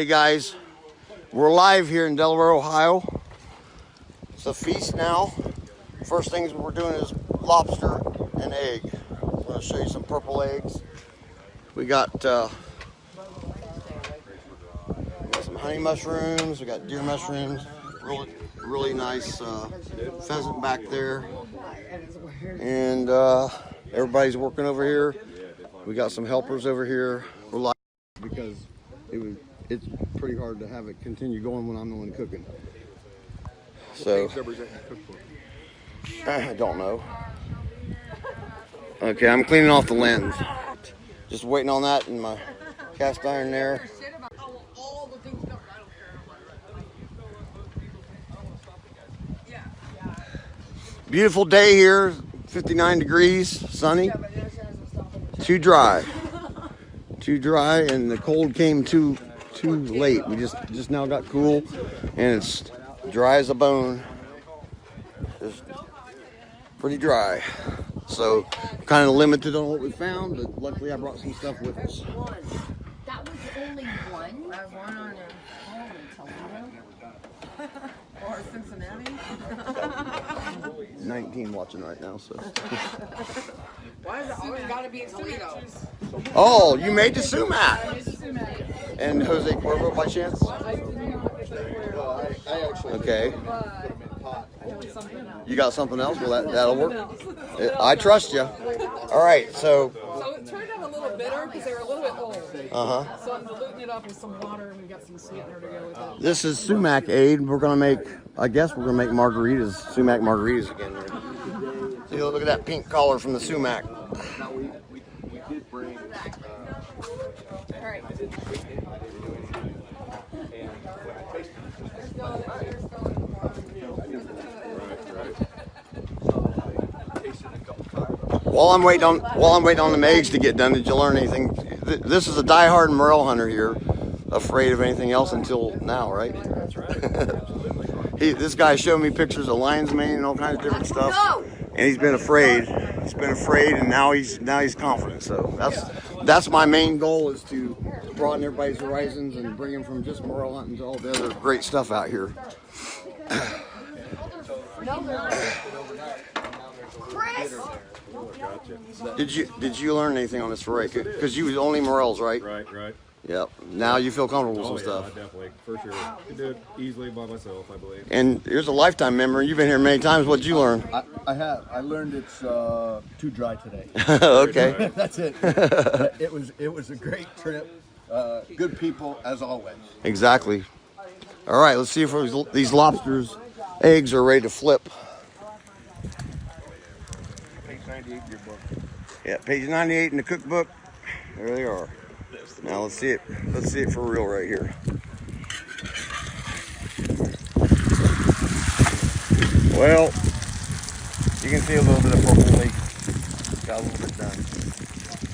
Okay, guys, we're live here in Delaware, Ohio. It's a feast now. First things we're doing is lobster and egg. I'm going to show you some purple eggs. We got some honey mushrooms. We got deer mushrooms. Really nice pheasant back there. And everybody's working over here. We got some helpers over here. We're live because it's pretty hard to have it continue going when I'm the one cooking. So I don't know. Okay, I'm cleaning off the lens. Just waiting on that in my cast iron there. Beautiful day here, 59 degrees, sunny. Too dry, and the cold came too late. We just now got cool, and it's dry as a bone. Just pretty dry. So kind of limited on what we found, but luckily I brought some stuff with us. That was only one. I have one on Toledo. Or Cincinnati. 19 watching right now, so. Why is it always got to be in Toledo? Oh, you made the Sumac. And Jose Cuervo by chance? I actually. Okay. You got something else? Well, that'll work. I trust you. All right, so. So it turned out a little bitter because they were a little bit old. So I'm diluting it up with some water, and we've got some sweetener to go with it. This is Sumac Aid. We're gonna make, I guess we're gonna make margaritas, Sumac Margaritas again. See, look at that pink collar from the Sumac. We did bring. All right. While I'm waiting on the eggs to get done, did you learn anything? This is a die-hard Morel hunter here, afraid of anything else until now, right? That's right. This guy showed me pictures of lion's mane and all kinds of different stuff, and he's been afraid. He's been afraid, and now he's confident. So that's my main goal, is to broaden everybody's horizons and bring them from just Morel hunting to all the other great stuff out here. Chris! Did you learn anything on this foray? Because you was only Morels, right? Right. Yep. Now you feel comfortable with some stuff. Definitely, for sure. Could do it easily by myself, I believe. And here's a lifetime member. You've been here many times. What did you learn? I have. I learned it's too dry today. Okay. That's it. It was a great trip. Good people as always. Exactly. All right. Let's see if these lobsters' eggs are ready to flip. Page 98 in your book. Yeah, page 98 in the cookbook. There they are. Now let's see it. Let's see it for real right here. Well, you can see a little bit of purple leak. Got a little bit done.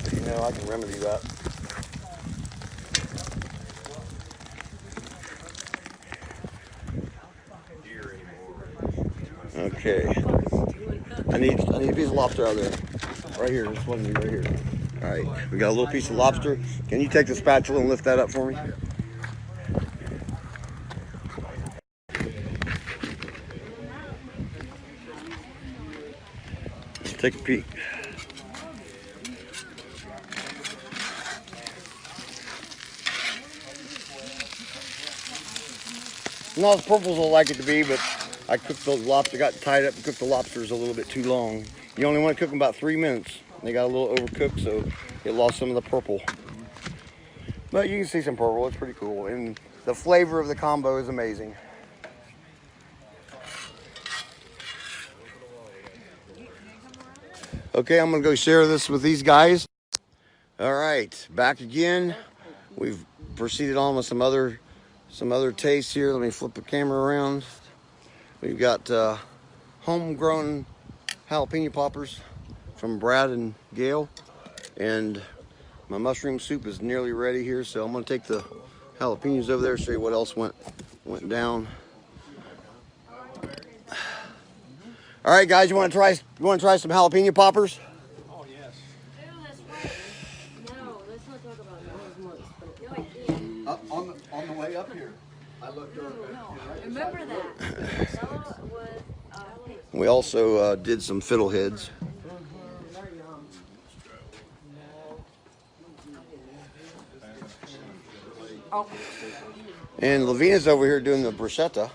But you know, I can remedy that. Okay. I need a piece of lobster out there. Right here, this one right here. All right, we got a little piece of lobster. Can you take the spatula and lift that up for me? Let's take a peek. Not as purple as I like it to be, but I cooked those lobsters, got tied up and cooked the lobsters a little bit too long. You only want to cook them about 3 minutes. They got a little overcooked, so it lost some of the purple. But you can see some purple. It's pretty cool. And the flavor of the combo is amazing. Okay, I'm going to go share this with these guys. All right, back again. We've proceeded on with some other tastes here. Let me flip the camera around. We've got homegrown jalapeno poppers from Brad and Gail, and my mushroom soup is nearly ready here, so I'm going to take the jalapenos over there, show you what else went down. All right, guys, you want to try some jalapeno poppers? Oh yes. No, let's not talk about it. It was moist, but no, I can't. On the way way up here. I looked over. Remember that? We also did some fiddleheads. And Lavina's over here doing the bruschetta.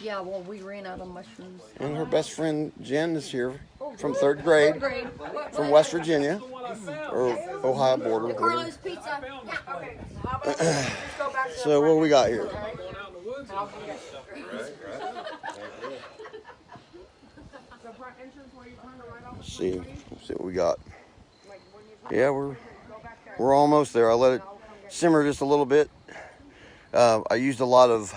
Yeah, well, we ran out of mushrooms. And her best friend Jen is here from 3rd grade from West Virginia or Ohio border. Carlos Pizza. So what we got here? Let's see what we got. Yeah, we're almost there. I let it simmer just a little bit. I used a lot of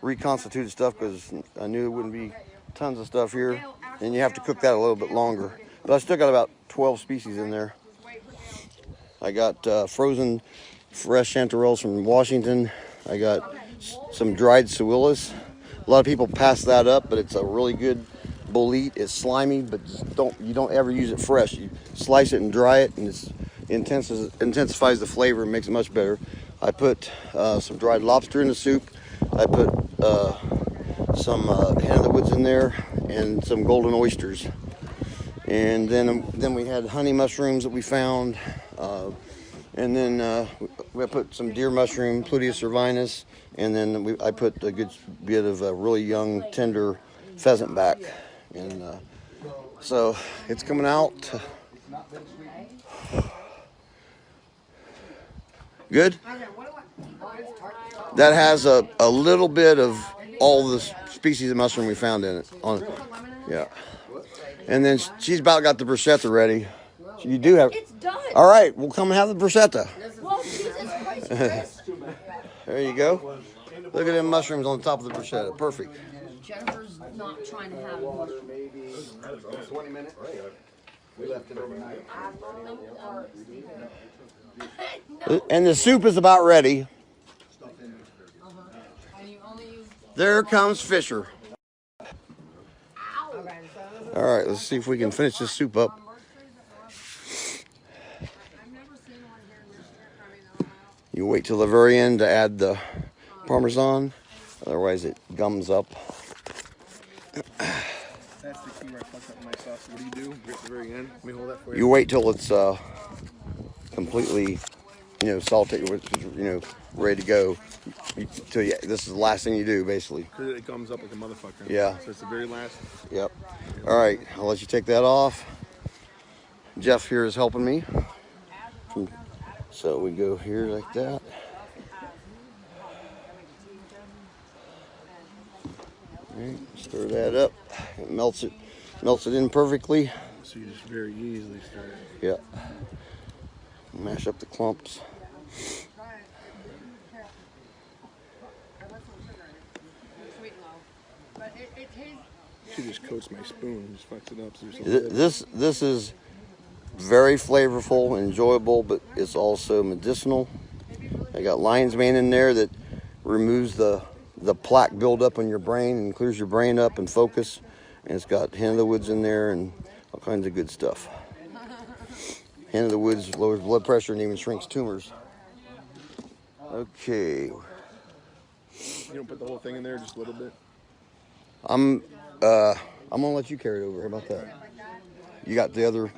reconstituted stuff because I knew there wouldn't be tons of stuff here, and you have to cook that a little bit longer. But I still got about 12 species in there. I got frozen fresh chanterelles from Washington. I got some dried suillas. A lot of people pass that up, but it's a really good bolete. It's slimy, but you don't ever use it fresh. You slice it and dry it, and it intensifies the flavor and makes it much better. I put some dried lobster in the soup. I put some hen of the woods in there and some golden oysters. And then we had honey mushrooms that we found. And then we put some deer mushroom, Pluteus cervinus. And then I put a good bit of really young, tender pheasant back. And so it's coming out. Good? That has a little bit of all the species of mushroom we found in it. Yeah. And then she's about got the bruschetta ready. You do have. It's done. All right, we'll come have the bruschetta. Well, Jesus Christ, Chris. There you go. Look at them mushrooms on the top of the bruschetta. Perfect. Jennifer's not trying to have mushrooms. 20 minutes. We left it overnight. And the soup is about ready. There comes Fisher. All right, let's see if we can finish this soup up. You wait till the very end to add the Parmesan, otherwise it gums up. That's the key where I fucked up my sauce. What do? At the very end? Let me hold that for you. You wait till it's completely, salted, ready to go. This is the last thing you do, basically. Because it gums up like a motherfucker. Yeah. So it's the very last. Yep. All right, I'll let you take that off. Jeff here is helping me. So we go here like that. All right, stir that up. It melts it in perfectly. So you just very easily stir it. Yep. Mash up the clumps. She just coats my spoon and just fucks it up. So This is very flavorful, enjoyable, but it's also medicinal. I got lion's mane in there that removes the plaque buildup in your brain and clears your brain up and focus. And it's got hen of the woods in there and all kinds of good stuff. Hen of the woods lowers blood pressure and even shrinks tumors. Okay. You don't put the whole thing in there, just a little bit? I'm gonna let you carry it over. How about that? You got the other.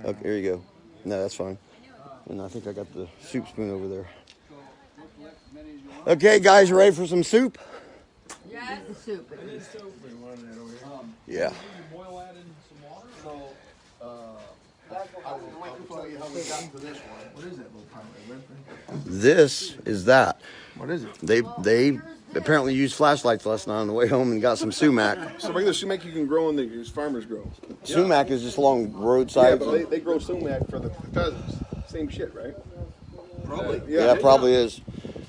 Okay, there you go. No, that's fine. And I think I got the soup spoon over there. Okay, guys, you ready for some soup? Yes. The soup. Yeah. What is that little primary? This is that. What is it? They apparently used flashlights last night on the way home and got some sumac. So regular sumac you can grow in the farmers grow. Sumac is just along Yeah, roadsides. but they grow sumac for the pheasants. Same shit, right? Probably. Yeah, it probably is.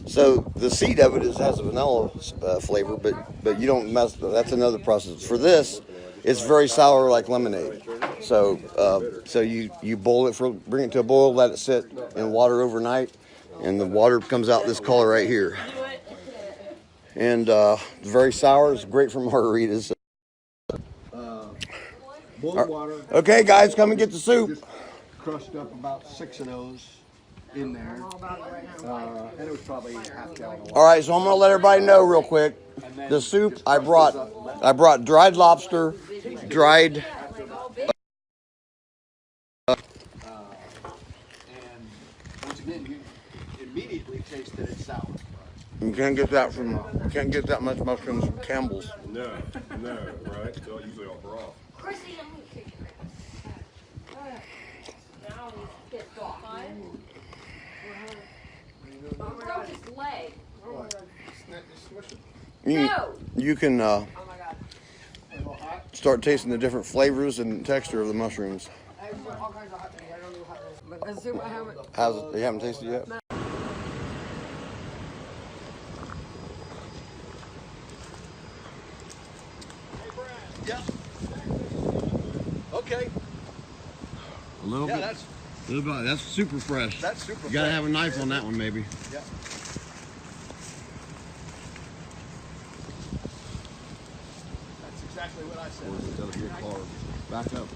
So the seed of it has a vanilla flavor, but you don't mess. That's another process. For this, it's very sour like lemonade. So you boil it bring it to a boil, let it sit in water overnight, and the water comes out this color right here. And it's very sour. It's great for margaritas. Boiled water. Okay, guys, come and get the soup. Just crushed up about 6 of those. in there. And it was probably half a gallon of water. All right, so I'm gonna let everybody know real quick. The soup I brought dried lobster, dried. And once again, you immediately taste that it's sour. You can't get that much mushrooms from Campbell's. No, right? It's all usually all broth. Chrissy, I'm gonna kick it. Now we get off. Broke his leg. You can start tasting the different flavors and texture of the mushrooms. You haven't tasted it yet? Yeah. Okay. A little bit. That's super fresh. That's super You gotta fresh. have a knife on that one, maybe. Yeah. That's exactly what I said. Back up.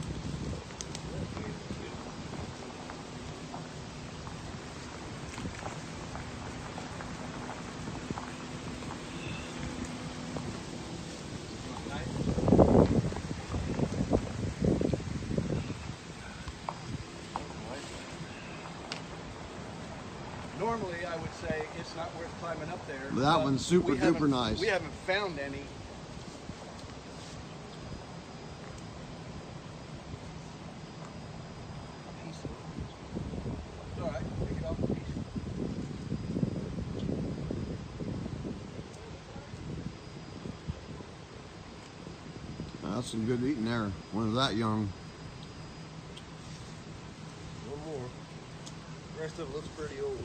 Normally, I would say it's not worth climbing up there. But that one's super duper nice. We haven't found any. It's all right. Take it off the piece. That's some good eating there. When it's that young. One more. The rest of it looks pretty old.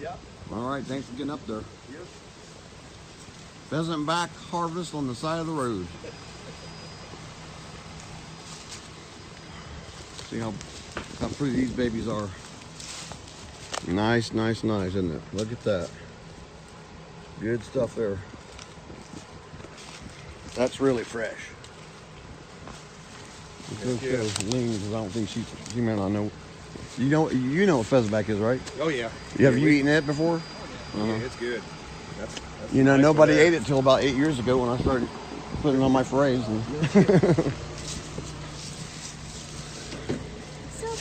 Yeah. All right, thanks for getting up there. Yep. Pheasant back harvest on the side of the road. See how pretty these babies are. Nice, nice, nice, isn't it? Look at that. Good stuff there. That's really fresh. Let's go lean because I don't think she may not know. You know what pheasantback is, right? Oh yeah. Have you eaten it before? Yeah, it's good. That's You know, nice nobody one there. ate it till about 8 years ago when I started putting it on my forays. So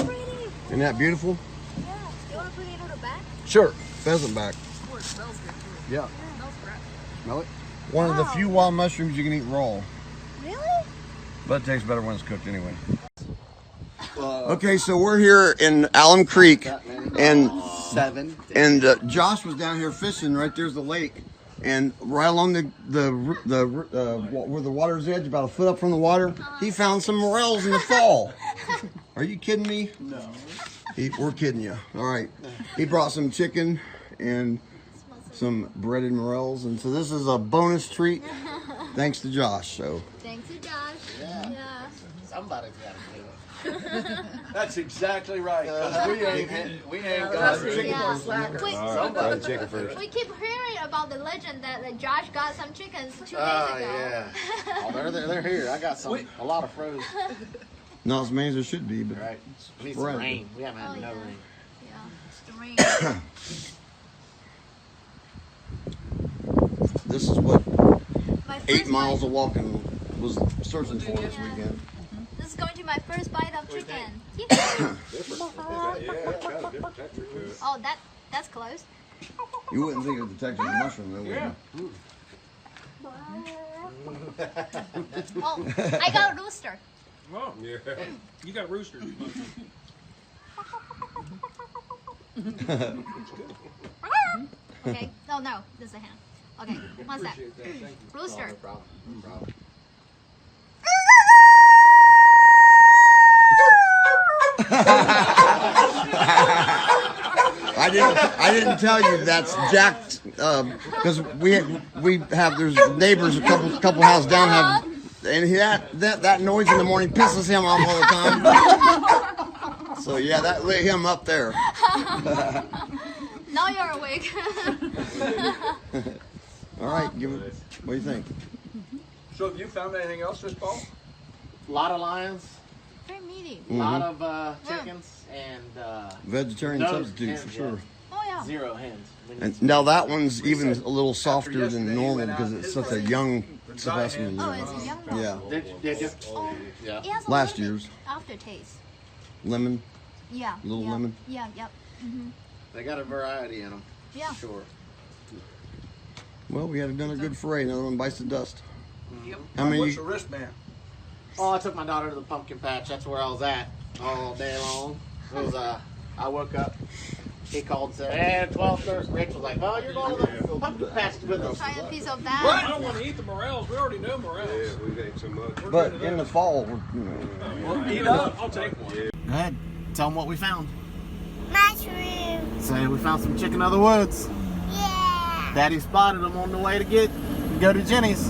pretty. Isn't that beautiful? Yeah. You want to put it on the back? Sure. Pheasantback. Oh, it smells good too. Yeah. It smells fresh. Smell it? One of the few wild mushrooms you can eat raw. Really? But it tastes better when it's cooked anyway. Okay, so we're here in Alum Creek, and Josh was down here fishing. Right there's the lake, and right along where the water's edge, about a foot up from the water, he found some morels in the fall. Are you kidding me? No. We're kidding you. All right. He brought some chicken and some breaded morels, and so this is a bonus treat, thanks to Josh. So. Thanks to Josh. Yeah. Somebody's got to do it. That's exactly right. 'Cause we ain't got chicken. Yeah. Try the chicken first. We keep hearing about the legend that Josh got some chickens 2 days ago. Yeah. Oh, they're here. I got a lot of frozen. Not as many as there should be, but Right. We need Right. some rain. We haven't had Oh, no yeah. rain. Yeah, it's the rain. this is what My 8 first miles bite- of walking was searching for this weekend. This is going to be my first bite of chicken. Yeah, it's got a different texture to it. Oh, that's close. You wouldn't think of the texture of a mushroom, though, would you? Oh, I got a rooster. Oh, Yeah. you got roosters. Okay. Oh no, this is a hen. Okay, one sec. Rooster. problem. No problem. I didn't tell you that's Jack, because there's neighbors a couple houses down have, and that noise in the morning pisses him off all the time. So yeah, that lit him up there. Now you're awake. All right, what do you think? So have you found anything else this fall? A lot of lions, very meaty. A lot of chickens and Vegetarian no substitute hens, for sure. Oh yeah. 0 hens. We need And some now that hens. one's even a little softer than yesterday, normal he went because out it's his such a place. young specimen. Oh, it's a young one. Yeah, Did you? Oh, Yeah. it has a Last little year's. bit aftertaste. lemon. Yeah. Little yeah, lemon? Yeah, yep. They got a variety in them. Yeah. Sure. Well, we had done a good foray. Another one bites the dust. Yep. How many? What's your wristband? Oh, I took my daughter to the pumpkin patch. That's where I was at all day long. It was I woke up. He called and said, "Hey, 12:30." Rich was like, "Well, you're going to the pumpkin patch with us." Try a piece of I that. don't want to eat the morels. We already know morels. we've ate so much. But in the fall, Eat up. I'll take one. Go ahead. Tell them what we found. Mushrooms. Say we found some chicken of the woods. Yeah. Daddy spotted them on the way to go to Jenny's.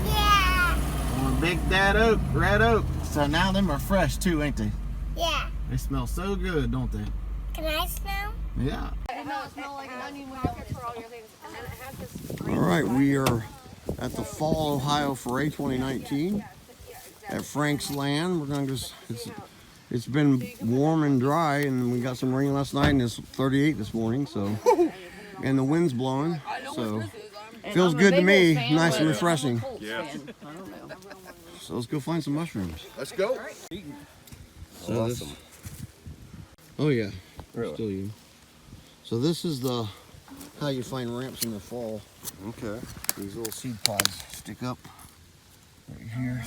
Yeah. On a big red oak. So now them are fresh too, ain't they? Yeah. They smell so good, don't they? Can I smell? Yeah. It does smell like an onion when all right, we are at the Fall Ohio Foray 2019 at Frank's Land. We're gonna just it's been warm and dry, and we got some rain last night, and it's 38 this morning. So, and the wind's blowing, so feels good to me. Nice and refreshing. Yeah. So let's go find some mushrooms. Let's go. So awesome. Oh yeah, Really? still you. So this is how you find ramps in the fall. Okay. These little seed pods stick up right here,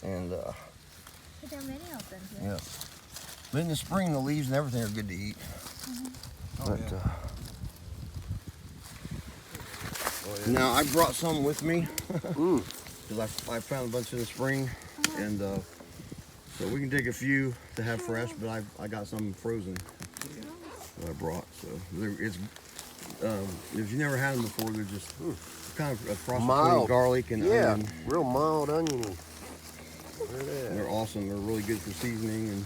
and But there are many of them here. yeah. But in the spring, the leaves and everything are good to eat. But now I brought some with me because I found a bunch in the spring, and so we can take a few to have fresh. But I got some frozen that I brought. So it's if you never had them before, they're just kind of a cross between Mild. garlic and onion. Real mild oniony. They're awesome. They're really good for seasoning and.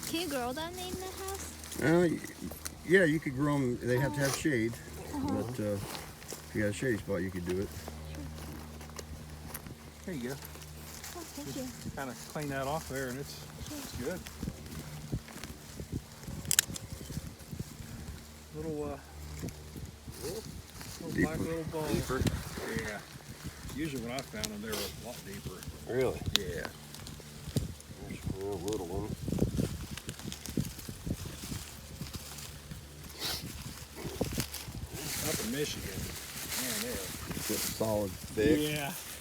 Can you grow them in the house? Yeah, you could grow them. They have to have shade, but if you got a shady spot, you could do it. There you go. Oh, thank you. Kind of clean that off there, and it's good. Little Deeper. black little balls. Deeper. Yeah. Usually when I found them, they were a lot deeper. Really? Yeah. There's a real little one. Up in Michigan, man, they're Just solid, thick.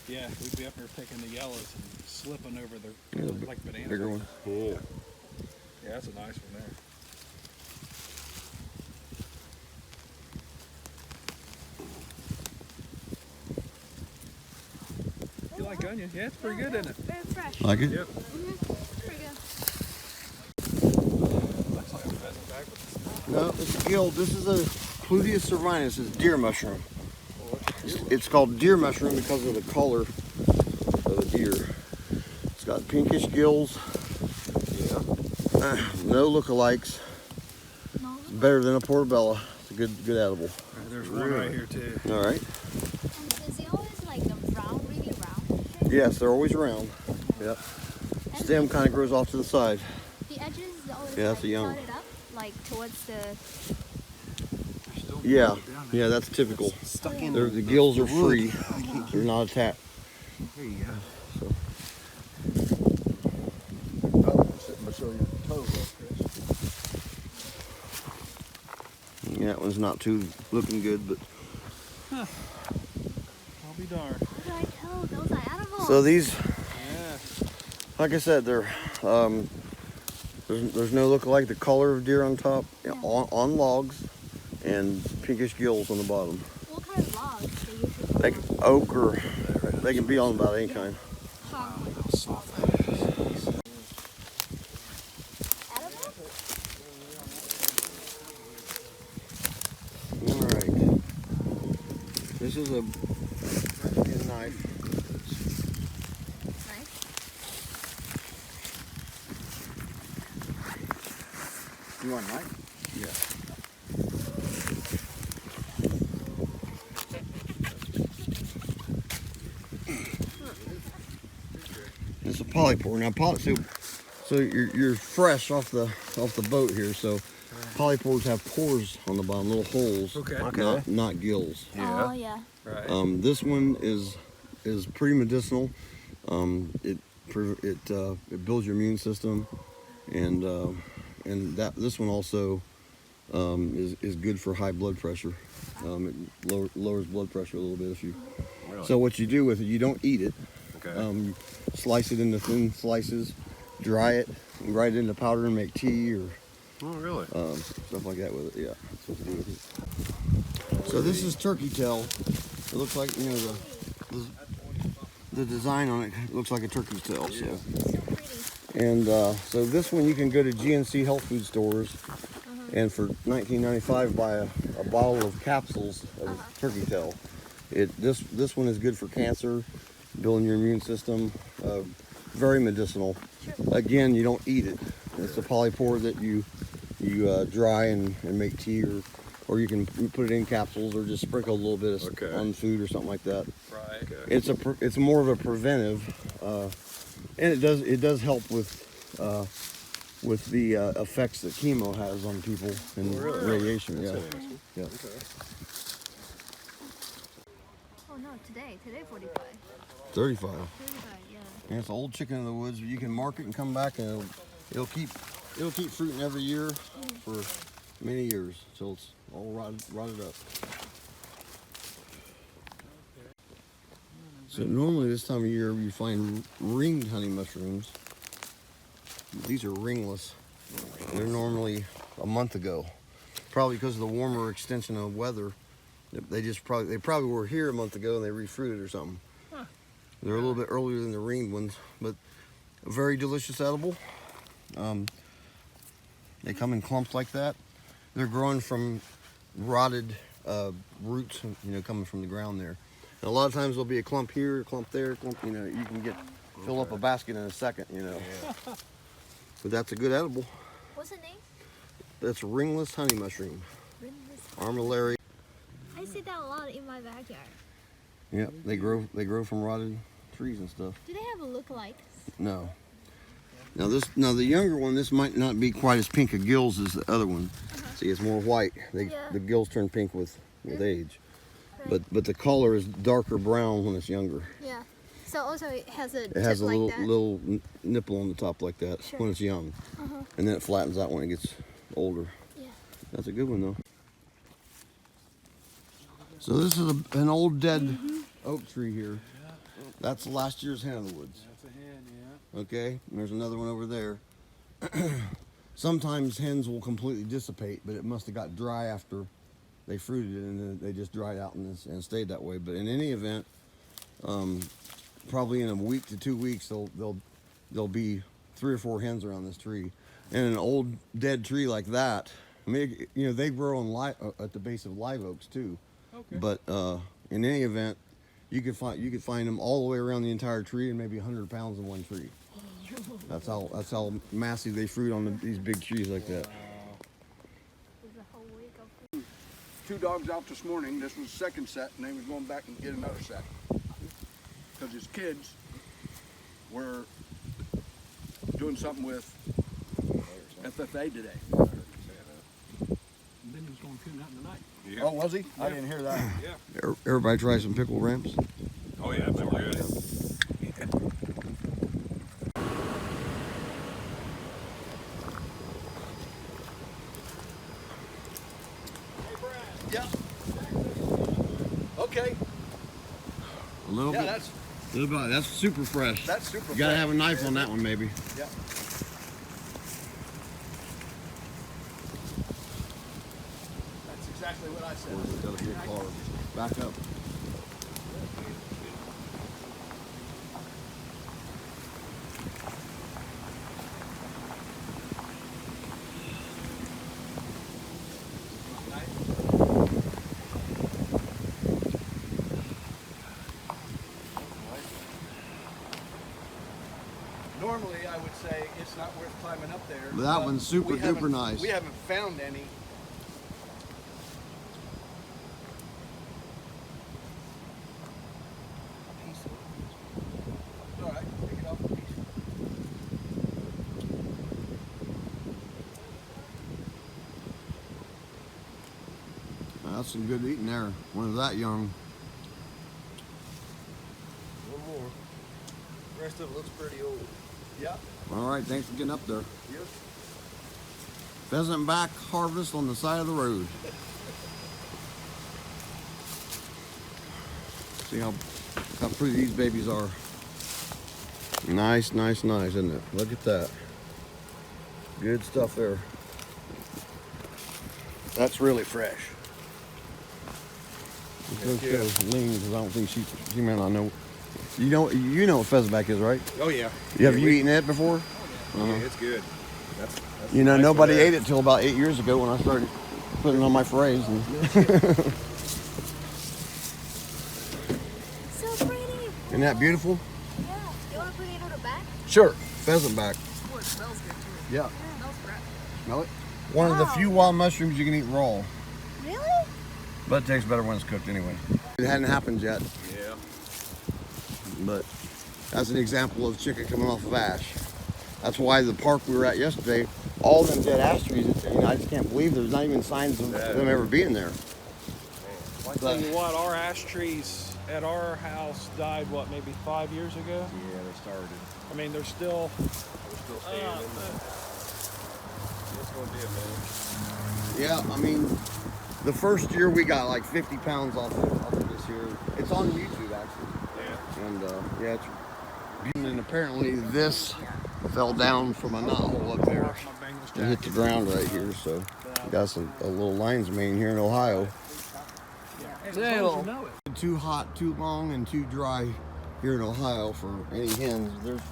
yeah. We'd be up there picking the yellows and slipping over the Yeah, the like bananas. bigger one. Yeah. Yeah, that's a nice one there. You like onion? Yeah, it's pretty good, isn't it? Very fresh. Like it? Yep. Pretty good. Looks like a pheasant back with No, it's a gill. This is a Cludius cervinus. It's deer mushroom. It's called deer mushroom because of the color of the deer. It's got pinkish gills. Yeah. No lookalikes. No. It's better than a portobello. It's a good edible. There's one right here too. All right. Is it always like a round, really round? Yes, they're always round. Yep. Stem kind of grows off to the side. The edges is always Yeah, that's like a young. parted up, like towards the. Yeah, yeah, that's typical. Stuck in The gills are free. They're not attached. There you go. So. I'll show your toes up, Chris. Yeah, that one's not too looking good, but I'll be darned. How do I tell those are edible? so these, Yeah. like I said, they're there's no lookalike. The color of deer on top, on logs, and pinkish gills on the bottom. What kind of logs they usually go Like on? oak or they can be on about any kind. Hardwood. Soft that is. Edible? All right. This is a knife. Nice. You want a knife? This polypore. Now, so you're fresh off the boat here. So polypores have pores on the bottom, little holes, not gills. Oh, yeah. Right. This one is pretty medicinal. It builds your immune system, and this one also is good for high blood pressure. It lowers blood pressure a little bit if you. Really? So what you do with it, you don't eat it. Okay. You slice it into thin slices, dry it, and grind it into powder and make tea or Oh, really? stuff like that with it. Yeah, that's what to do with it. So this is turkey tail. It looks like, you know, the design on it looks like a turkey's tail. So. And so this one you can go to GNC health food stores, and for $19.95 buy a bottle of capsules of turkey tail. This one is good for cancer, building your immune system. Very medicinal. Again, you don't eat it. It's a polypore that you dry and make tea, or you can put it in capsules or just sprinkle a little bit on food or something like that. Right. Okay. It's more of a preventive, and it does help with the effects that chemo has on people and radiation. Yeah. Yeah. Oh, no, today 45. 35. 35, yeah. And it's an old chicken in the woods, but you can mark it and come back, and it'll keep fruiting every year for many years till it's all rotted up. So normally this time of year you find ringed honey mushrooms. These are ringless. They're normally a month ago, probably because of the warmer extension of weather. They probably were here a month ago and they refruited or something. They're a little bit earlier than the ringed ones, but a very delicious edible. They come in clumps like that. They're growing from rotted roots, you know, coming from the ground there. And a lot of times there'll be a clump here, a clump there, a clump, you know, you can fill up a basket in a second, you know. But that's a good edible. What's the name? That's ringless honey mushroom. Ringless. Armillaria. I see that a lot in my backyard. Yeah, they grow from rotted trees and stuff. Do they have a look-alike? No. Now the younger one, this might not be quite as pink of gills as the other one. See, it's more white. The gills turn pink with age. Right. But the color is darker brown when it's younger. Yeah. So also it has a It has a tip little like that. little nipple on the top like that when it's young, and then it flattens out when it gets older. Yeah. That's a good one though. So this is an old dead oak tree here. That's last year's hen of the woods. That's a hen, yeah. Okay, and there's another one over there. Sometimes hens will completely dissipate, but it must have got dry after they fruited it, and then they just dried out and stayed that way. But in any event, probably in a week to 2 weeks, there'll be 3 or 4 hens around this tree. And an old dead tree like that, I mean, you know, they grow on at the base of live oaks too. Okay. But in any event, you could find them all the way around the entire tree, and maybe 100 pounds in one tree. That's how massive they fruit on these big trees like that. There's a whole week of 2 dogs out this morning. This was the second set, and they was going back and get another set. Because his kids were doing something with FFA today. And then he was going coon hunting tonight. Yeah. Oh, was he? I didn't hear that. Yeah. Everybody try some pickle ramps. Oh yeah, they were good. Yeah. Okay. A little bit. That's super fresh. That's super You gotta fresh. have a knife on that one, maybe. Yeah. That's exactly what I said. Gotta be a car. Back up. Normally, I would say it's not worth climbing up there. But that one's super we haven't- duper nice. We haven't found any. All right, pick it up a piece. That's some good eating there. When it's that young. One more. The rest of it looks pretty old. Yeah. All right, thanks for getting up there. Yep. Pheasant back harvest on the side of the road. See how pretty these babies are. Nice, nice, nice, isn't it? Look at that. Good stuff there. That's really fresh. Let's go lean because I don't think she may not know. You know what pheasantback is, right? Oh yeah. Have you eaten it before? Yeah, it's good. That's You know, nice nobody one there. ate it till about 8 years ago when I started putting it on my forays. And So pretty. isn't that beautiful? Yeah. You want to put it on the back? Sure. Pheasant back. Oh, it smells good too. Yeah. It smells fresh. Smell it? One of the few wild mushrooms you can eat raw. Really? But it tastes better when it's cooked anyway. It hadn't happened yet, Yeah. but that's an example of chicken coming off of ash. That's why the park we were at yesterday, all them dead ash trees, I just can't believe there's not even signs of them ever being there. Well, I tell you what, our ash trees at our house died, what, maybe 5 years ago? Yeah, they started. I mean, they're still... We're still standing. It's gonna be a minute. Yeah, I mean, the first year we got like 50 pounds off of this here. It's on YouTube actually. Yeah. And yeah, it's and apparently this fell down from a knothole up there and hit the ground right here. So got a little lion's mane here in Ohio. Too hot, too long, and too dry here in Ohio for any hens. There's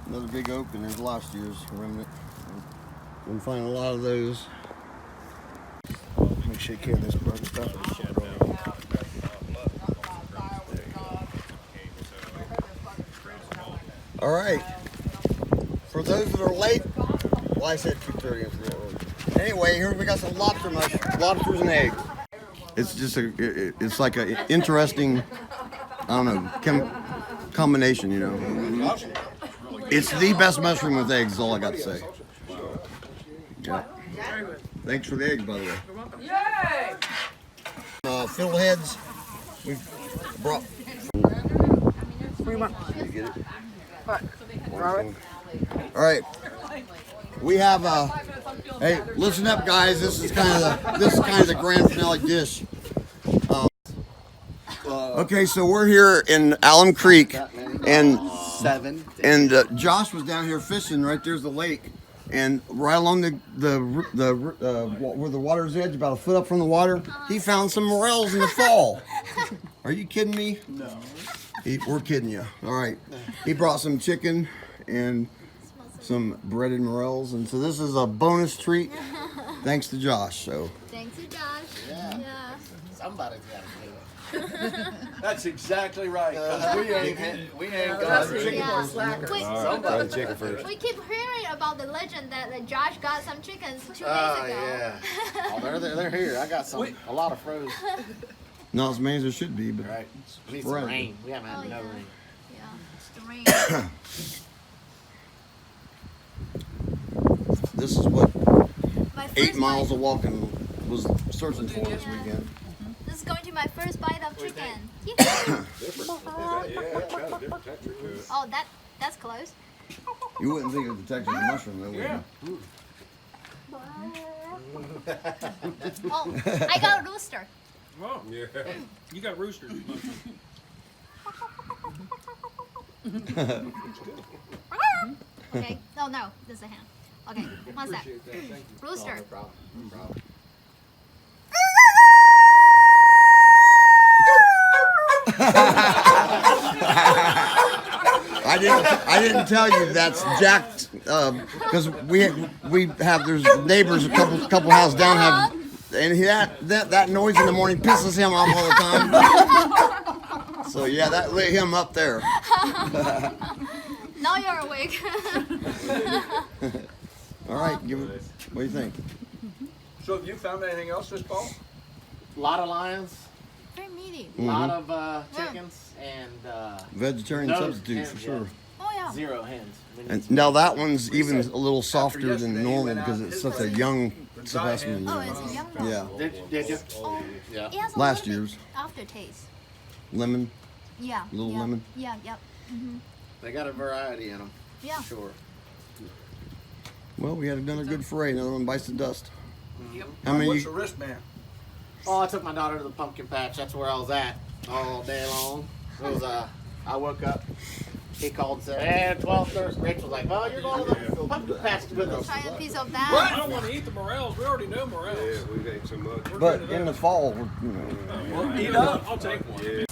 another big oak, and there's last year's remnant. You can find a lot of those. Let me shake care of this brother stuff. All right. For those that are late, well, I said 2:30. Anyway, here we got some lobsters and eggs. It's just it's like an interesting, I don't know, combination, you know. It's the best mushroom with eggs, is all I got to say. Yeah. Thanks for the eggs, by the way. Yay! Fiddleheads, we've brought. What do you want? You get it? What? All right. We have hey, listen up, guys. This is kind of the grand finale dish. Okay, so we're here in Alum Creek, and Josh was down here fishing. Right there's the lake, and right along where the water's edge, about a foot up from the water, he found some morels in the fall. Are you kidding me? No. We're kidding you. All right. He brought some chicken and some breaded morels, and so this is a bonus treat thanks to Josh. So Thanks to Josh. Yeah. Somebody's got to do it. That's exactly right. 'Cause we ain't got chicken Yeah. for slacker. Try the chicken first. We keep hearing about the legend that Josh got some chickens 2 days ago. Yeah. Oh, they're here. I got a lot of froze. not as many as there should be, but Right. We need some Right. rain. We haven't had no rain. Yeah, it's the rain. this is what My 8 first miles bite- of walking was searching for this weekend. This is going to be my first bite of chicken. Yeah, it's got a different texture to it. Oh, that's close. You wouldn't think of the texture of the mushroom, though, would you? Oh, I got a rooster. Oh, yeah. You got roosters. Okay. Oh no, this is a hen. Okay, one sec. Rooster. No problem. No problem. I didn't tell you that's jacked because we have there's neighbors a couple houses down have and that noise in the morning pisses him off all the time. So yeah, that lit him up there. Now you're awake. All right, what do you think? So have you found anything else this fall? A lot of lions, Very meaty. a lot of chickens, and Vegetarian no substitute hens, for sure. Oh yeah. 0 hens. We need And some- now that one's even a little softer than normal because it's such a young specimen. Oh, it's a young one. Yeah, Did you? Oh, Yeah. it has a Last little bit year's. aftertaste. lemon. Yeah. Little yeah, lemon? Yeah, yep. They got a variety in them. Yeah. Sure. Well, we had another good foray. Another one bites the dust. Yep. How many? What's the wristband? Oh, I took my daughter to the pumpkin patch. That's where I was at all day long. It was I woke up. He called and said, "Hey, 12:30." Rich was like, "Oh, you're going to the pumpkin patch with us." Try a piece of I that. don't want to eat the morels. We already know morels. Yeah, we've ate so much. But in the fall, you know. Eat up. I'll take one. Yeah.